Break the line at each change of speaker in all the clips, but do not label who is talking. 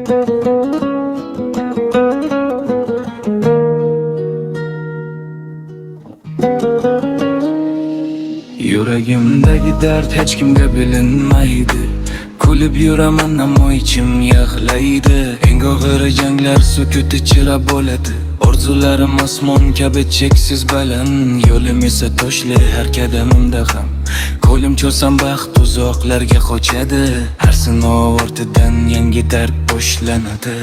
Yuragimdagi dard hech kimga bilinmaydi. Kulib yuraman ammo ichim yig'laydi. Eng og'ir janglar sukut ichra bo'ladi. Orzularim osmon kabi cheksiz baland, yo'lim esa toshli har qadamimda ham. Qo'lim cho'sam baxt uzoqlarga qochadi. Har sinov ortidan yangi dard boshlanadi.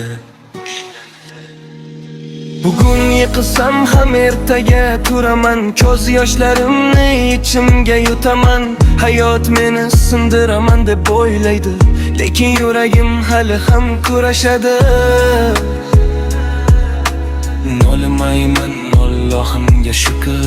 Bugun yiqilsam ham ertaga turaman, ko'z yoshlarimni ichimga yutaman. Hayot meni sindiraman deb o'ylaydi, lekin yuragim hali ham kurashadi. Nolimayman, Allohimga shukr.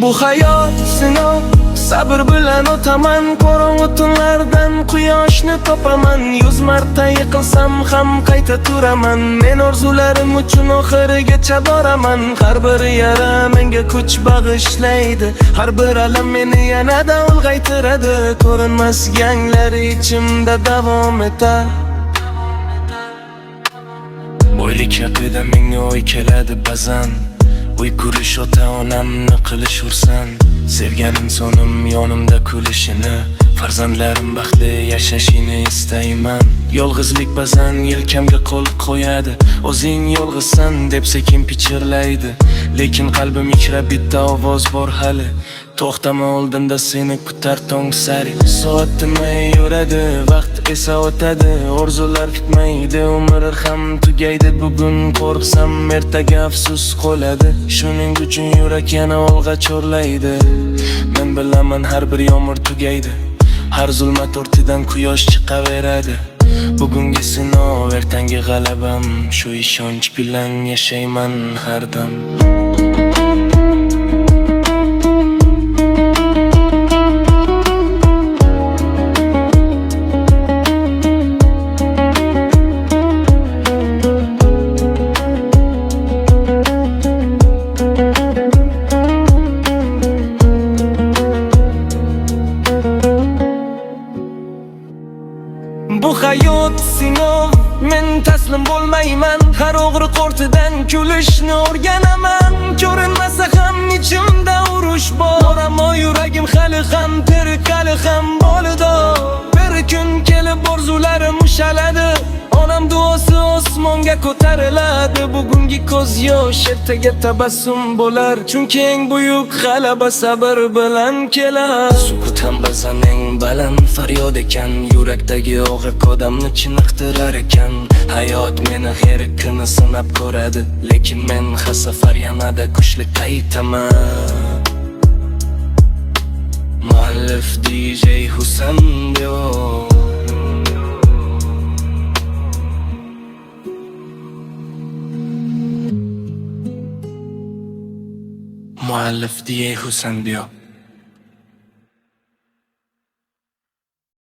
Bu hayot sinov, sabr bilan o'taman. Qorong'u tunlardan quyoshni topaman. 100 marta yiqilsam ham qayta turaman. Men orzularim uchun oxirigacha boraman. Har bir yara menga kuch bag'ishlaydi. Har bir alam meni yanada ulg'aytiradi. Ko'rinmas janglar ichimda davom etar. O'ylik haqida menga o'y keladi ba'zan. Uy qurish, ota-onamni qilish ursan. Sevgan insonim yonimda kulishini, farzandlarim baxtli yashashini istayman. Yolg'izlik ba'zan yelkamga qo'l qo'yadi. O'zing yolg'izsan deb sekin pichirlaydi, lekin qalbim ichra bitta ovoz bor hali. To'xtama, oldinda seni kutar tong sari. Soat tinmay yuradi, vaqt esa o'tadi. Orzular kutmaydi, umr ham tugaydi. Bugun qo'rqsam ertaga afsus qoladi. Shuning uchun yurak yana olg'a chorlaydi. Men bilaman har bir yomg'ir tugaydi. Har zulmat ortidan quyosh chiqaveradi. Bugungi sinov, ertangi g'alabam. Shu ishonch bilan yashayman har dam. Bu hayot sinov, men taslim bo'lmayman. Har og'riq ortidan kulishni o'rganaman. Ko'rinmasa ham ichimda urush bor, ammo yuragim hali ham tirik, hali ham bolidor. Bir kun kelib orzularim ushaladi. Onam duosi osmonga ko'tariladi. Bugungi ko'z yosh, ertaga tabassum bo'lar. Chunki eng buyuk g'alaba sabr bilan kelar. Sukut ham ba'zan eng baland faryod ekan. Yurakdagi og'riq odamni chiniqtirar ekan. Hayot meni har kuni sinab ko'radi, lekin men har safar yanada kuchli qaytaman. Muallif DJ Husanbio. Muallif DJ Husanbio.